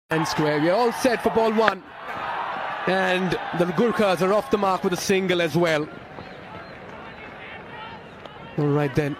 And square. We are all set for ball one. And the Gurkhas are off the mark with a single as well. All right then.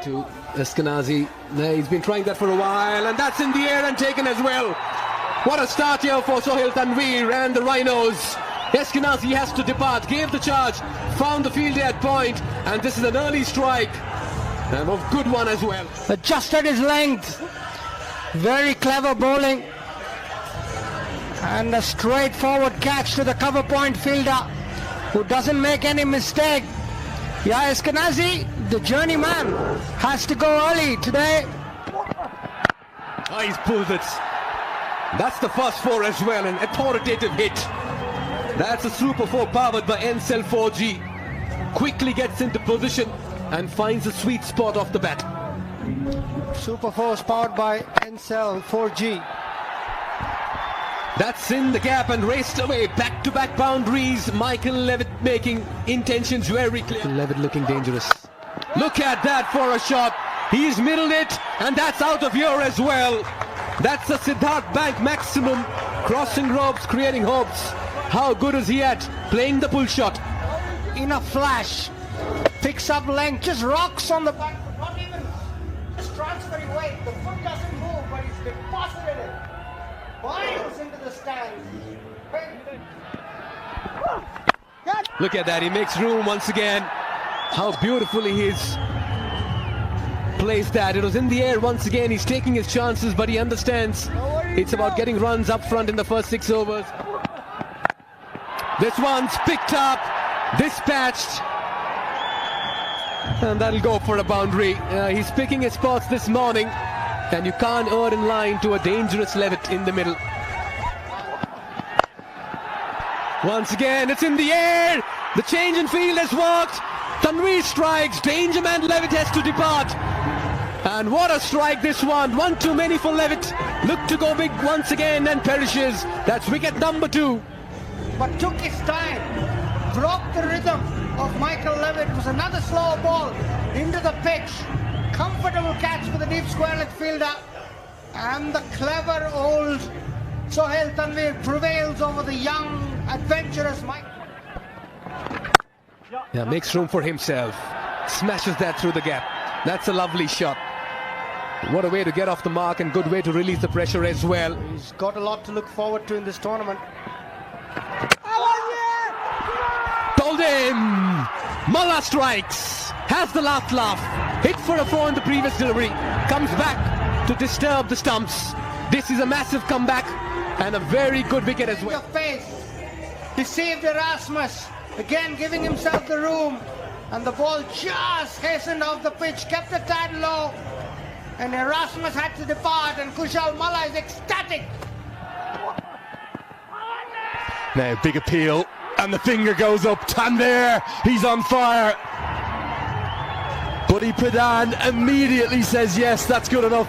To Eskenazi. He's been trying that for a while. And that's in the air and taken as well. What a start here for Sohail Tanveer and the Rhinos. Eskenazi has to depart. Gave the charge. Found the field at point. And this is an early strike. And a good one as well. Adjusted his length. Very clever bowling. And a straightforward catch to the cover point fielder, who doesn't make any mistake. Yeah, Eskenazi, the journeyman, has to go early today. Oh, he's pulled it. That's the first four as well, an authoritative hit. That's a super four powered by NCell 4G. Quickly gets into position and finds a sweet spot off the bat. Super force powered by NCell 4G. That's in the gap and raced away. Back-to-back boundaries. Michael Levitt making intentions very clear. Levitt looking dangerous. Look at that for a shot. He's middled it, and that's out of here as well. That's a Siddharth Bank maximum. Crossing ropes, creating hopes. How good is he at playing the pull shot? In a flash. Picks up length, just rocks on the back. Not even just transferring weight. The foot doesn't move, but he's deposited it. Miles into the stands. Look at that, he makes room once again. How beautifully he's placed that. It was in the air once again. He's taking his chances, but he understands it's about getting runs up front in the first 6 overs. This one's picked up, dispatched, and that'll go for a boundary. He's picking his spots this morning, and you can't err in line to a dangerous Levitt in the middle. Once again, it's in the air. The change in field has worked. Tanveer strikes. Danger man Levitt has to depart. And what a strike this one. One too many for Levitt. Look to go big once again and perishes. That's wicket number 2. But took his time. Broke the rhythm of Michael Levitt. It was another slow ball into the pitch. Comfortable catch for the deep square leg fielder, and the clever old Sohail Tanveer prevails over the young, adventurous Mike. Yeah, makes room for himself. Smashes that through the gap. That's a lovely shot. What a way to get off the mark, and good way to release the pressure as well. He's got a lot to look forward to in this tournament. Told him! Mullah strikes. Has the last laugh. Hit for a 4 in the previous delivery. Comes back to disturb the stumps. This is a massive comeback and a very good wicket as well. He saved Erasmus. Again giving himself the room. And the ball just hastened off the pitch. Kept the tad low. And Erasmus had to depart. And Kushal Mullah is ecstatic. Now big appeal. And the finger goes up. Tanveer. He's on fire. Buddy Pradhan immediately says yes, that's good enough.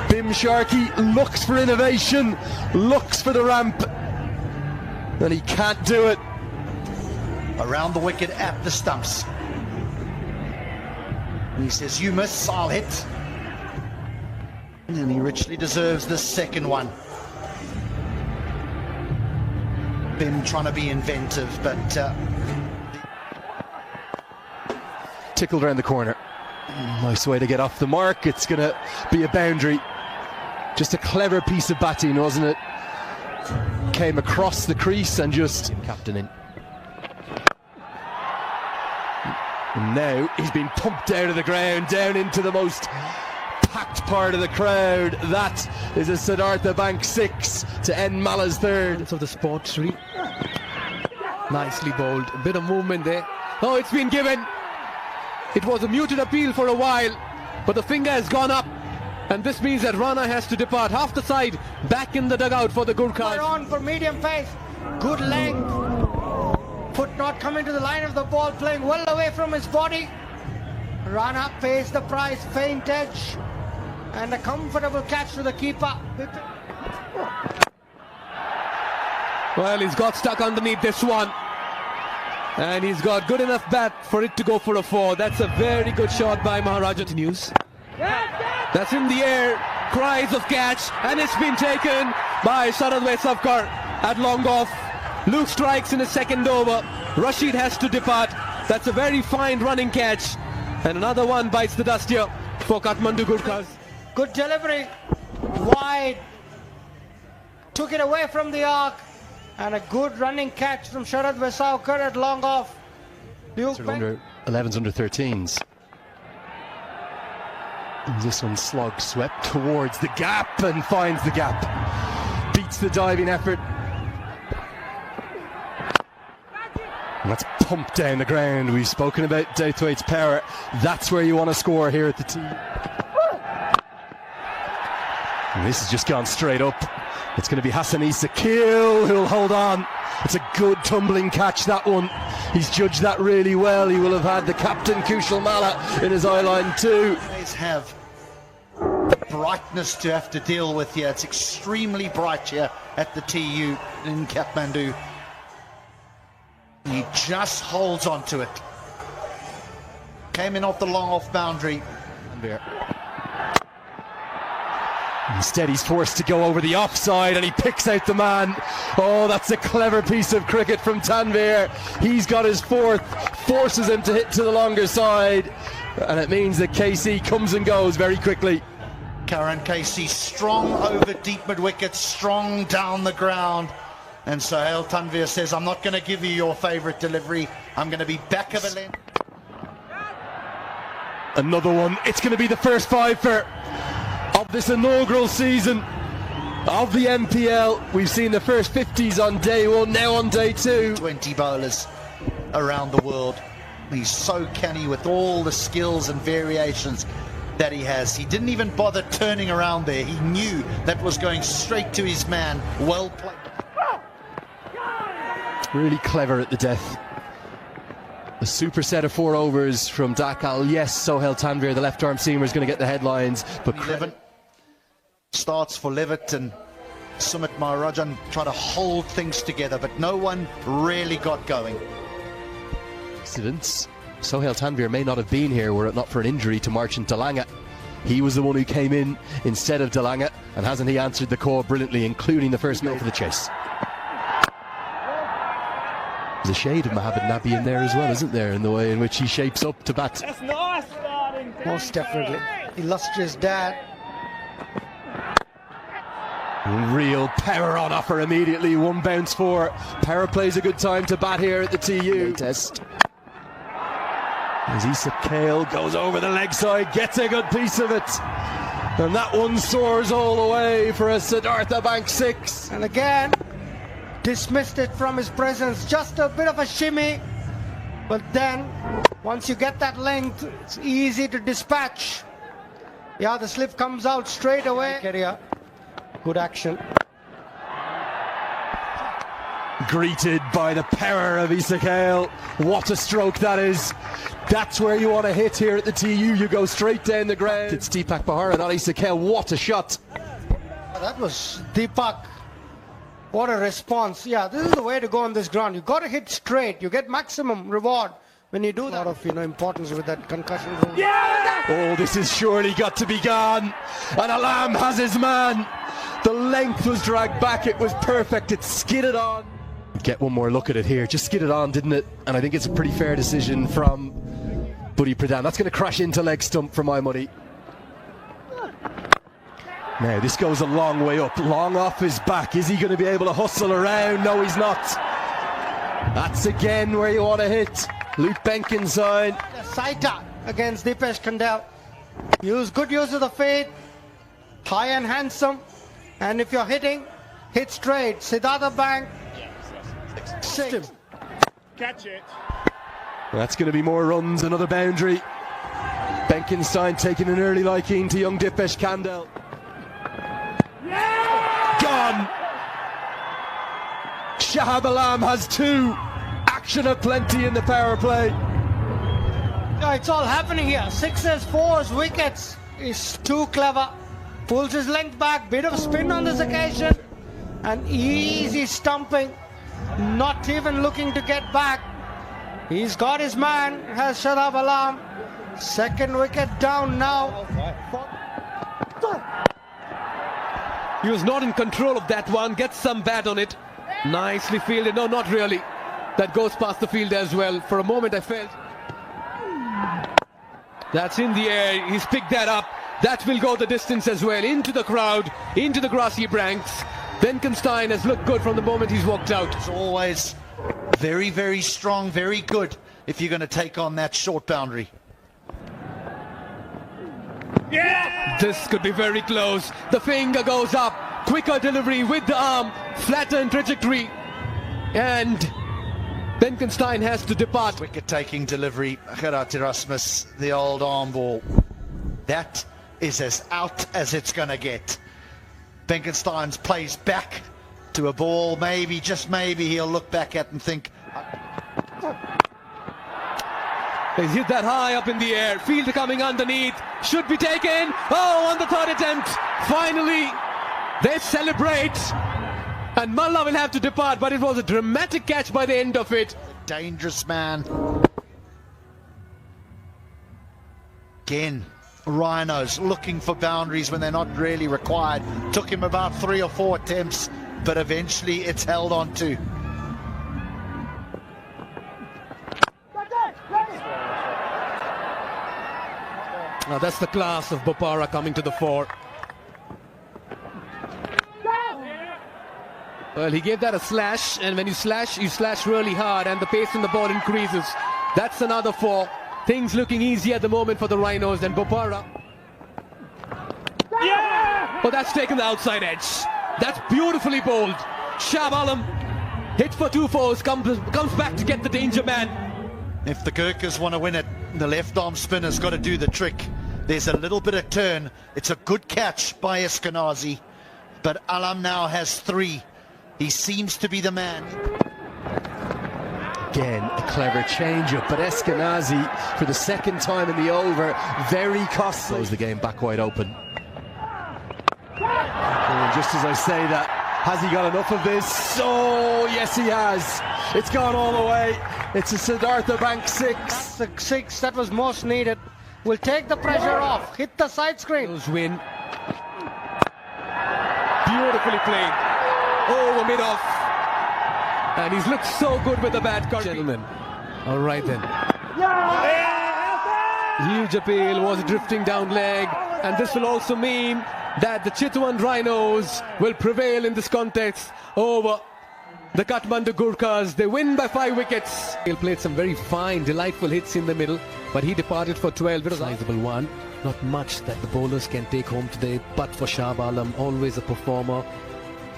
Bim Sharkey looks for innovation, looks for the ramp, and he can't do it. Around the wicket at the stumps. And he says, you miss, I'll hit. And he richly deserves the second one. Bim trying to be inventive, but tickled around the corner. Nice way to get off the mark. It's going to be a boundary. Just a clever piece of batting, wasn't it? Came across the crease and just captaining. And now he's been pumped out of the ground, down into the most packed part of the crowd. That is a Siddharth Bank 6 to end Malah's 3rd. Of the sport, Sri. Nicely bowled. A bit of movement there. Oh, it's been given. It was a muted appeal for a while, but the finger has gone up, and this means that Rana has to depart. Half the side back in the dugout for the Gurkhas. On for medium pace, good length. Foot not coming to the line of the ball, playing well away from his body. Rana pays the price, faint edge, and a comfortable catch to the keeper. Well, he's got stuck underneath this one. And he's got good enough bat for it to go for a 4. That's a very good shot by Maharaja. News. That's in the air. cries of catch, and it's been taken by Sharad Vesavkar at long off. Luke strikes in the second over. Rashid has to depart. That's a very fine running catch, and another one bites the dust here for Kathmandu Gurkhas. Good delivery, wide, took it away from the arc, and a good running catch from Sharad Vesavkar at long off. Under 11s, under 13s. And this one slug swept towards the gap and finds the gap. Beats the diving effort. And that's pumped down the ground. We've spoken about Douthwaite's power. That's where you want to score here at the tee. And this has just gone straight up. It's going to be Hassan Isakil who'll hold on. It's a good tumbling catch, that one. He's judged that really well. He will have had the captain Kushal Malla in his eye line too. Have the brightness to have to deal with here. It's extremely bright here at the TU in Kathmandu. He just holds on to it. Came in off the long off boundary. Instead he's forced to go over the offside and he picks out the man. Oh, that's a clever piece of cricket from Tanvir. He's got his fourth, forces him to hit to the longer side, and it means that KC comes and goes very quickly. Karan KC strong over deep mid wicket, strong down the ground. And Sohail Tanvir says, I'm not going to give you your favourite delivery. I'm going to be back of the length. Another one. It's going to be the first fiver of this inaugural season of the MPL. We've seen the first 50s on day one, now on day two. 20 bowlers around the world. He's so canny with all the skills and variations that he has. He didn't even bother turning around there. He knew that was going straight to his man. Well played. Really clever at the death. A super set of 4 overs from Dakal. Yes, Sohail Tanvir, the left arm seamer, is going to get the headlines, but 11 starts for Levitt and Sumit Maharajan try to hold things together, but no one really got going. Accidents. Sohail Tanvir may not have been here were it not for an injury to Marchant Delanga. He was the one who came in instead of Delanga, and hasn't he answered the call brilliantly, including the first note for the chase. There's a shade of Mohammad Nabi in there as well, isn't there, in the way in which he shapes up to bat. That's nice. Most definitely. Illustrious dad. Real power on offer immediately. One bounce for. Power plays a good time to bat here at the TU test. As Isak Kale goes over the leg side, gets a good piece of it. And that one soars all the way for a Siddhartha Bank 6. And again, dismissed it from his presence. Just a bit of a shimmy. But then, once you get that length, it's easy to dispatch. Yeah, the slip comes out straight away. Good action. Greeted by the power of Isak Kale. What a stroke that is. That's where you want to hit here at the TU. You go straight down the ground. It's Deepak Bahara, not Isak Kale. What a shot. That was Deepak. What a response. Yeah, this is the way to go on this ground. You've got to hit straight. You get maximum reward when you do that. A lot of importance with that concussion rule. Yeah! Oh, this has surely got to be gone. And Alam has his man. The length was dragged back. It was perfect. It skidded on. Get one more look at it here. Just skidded on, didn't it? And I think it's a pretty fair decision from Buddy Pradhan. That's going to crash into leg stump for my money. Now, this goes a long way up, long off his back. Is he going to be able to hustle around? No, he's not. That's again where you want to hit. Luke Benkinside. Saita against Dipesh Kandel. Good use of the fade. High and handsome. And if you're hitting, hit straight. Siddhartha Bank. 6. Catch it. Well, that's going to be more runs, another boundary. Benkenstein taking an early liking to young Dipesh Kandel. Gone. Shahab Alam has 2. Action aplenty in the power play. Yeah, it's all happening here. 6s, 4s, wickets. He's too clever. Pulls his length back. Bit of spin on this occasion. And easy stumping. Not even looking to get back. He's got his man. Has Shahab Alam. Second wicket down now. He was not in control of that one. Gets some bat on it. Nicely fielded. No, not really. That goes past the field as well. For a moment I felt. That's in the air. He's picked that up. That will go the distance as well. Into the crowd. Into the grassy ranks. Benkenstein has looked good from the moment he's walked out. It's always very, very strong, very good if you're going to take on that short boundary. Yeah! This could be very close. The finger goes up. Quicker delivery with the arm. Flattened trajectory. And Benkenstein has to depart. Wicket taking delivery. Gerard Erasmus, the old arm ball. That is as out as it's going to get. Benkenstein plays back to a ball. Maybe, just maybe, he'll look back at and think. He's hit that high up in the air. Fielder coming underneath. Should be taken. Oh, on the third attempt. Finally, they celebrate. And Malla will have to depart, but it was a dramatic catch by the end of it. Dangerous man. Again, Rhinos looking for boundaries when they're not really required. Took him about 3 or 4 attempts, but eventually it's held on to. Now that's the class of Bopara coming to the fore. Well, he gave that a slash, and when you slash really hard, and the pace in the ball increases. That's another 4. Things looking easy at the moment for the Rhinos, and Bopara. Yeah! Oh, that's taken the outside edge. That's beautifully bowled. Shah Alam hit for 2 fours, comes back to get the danger man. If the Gurkhas want to win it, the left arm spinner's got to do the trick. There's a little bit of turn. It's a good catch by Eskenazi, but Alam now has 3. He seems to be the man. Again, a clever change-up, but Eskenazi, for the second time in the over, very costly. Close the game back wide open. And just as I say that, has he got enough of this? Oh, yes he has. It's gone all the way. It's a Siddhartha Bank 6. The 6 that was most needed. Will take the pressure off. Hit the side screen. Win. Beautifully played. Over mid-off. And he's looked so good with the bat, gentlemen. All right then. Huge appeal, was drifting down leg. And this will also mean that the Chitwan Rhinos will prevail in this context over the Kathmandu Gurkhas. They win by 5 wickets. He played some very fine, delightful hits in the middle, but he departed for 12. It was a sizable one. Not much that the bowlers can take home today, but for Shah Alam, always a performer.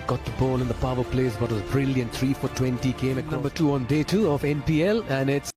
Got the ball in the power plays, but was brilliant. 3 for 20, came at number 2 on day 2 of NPL, and it's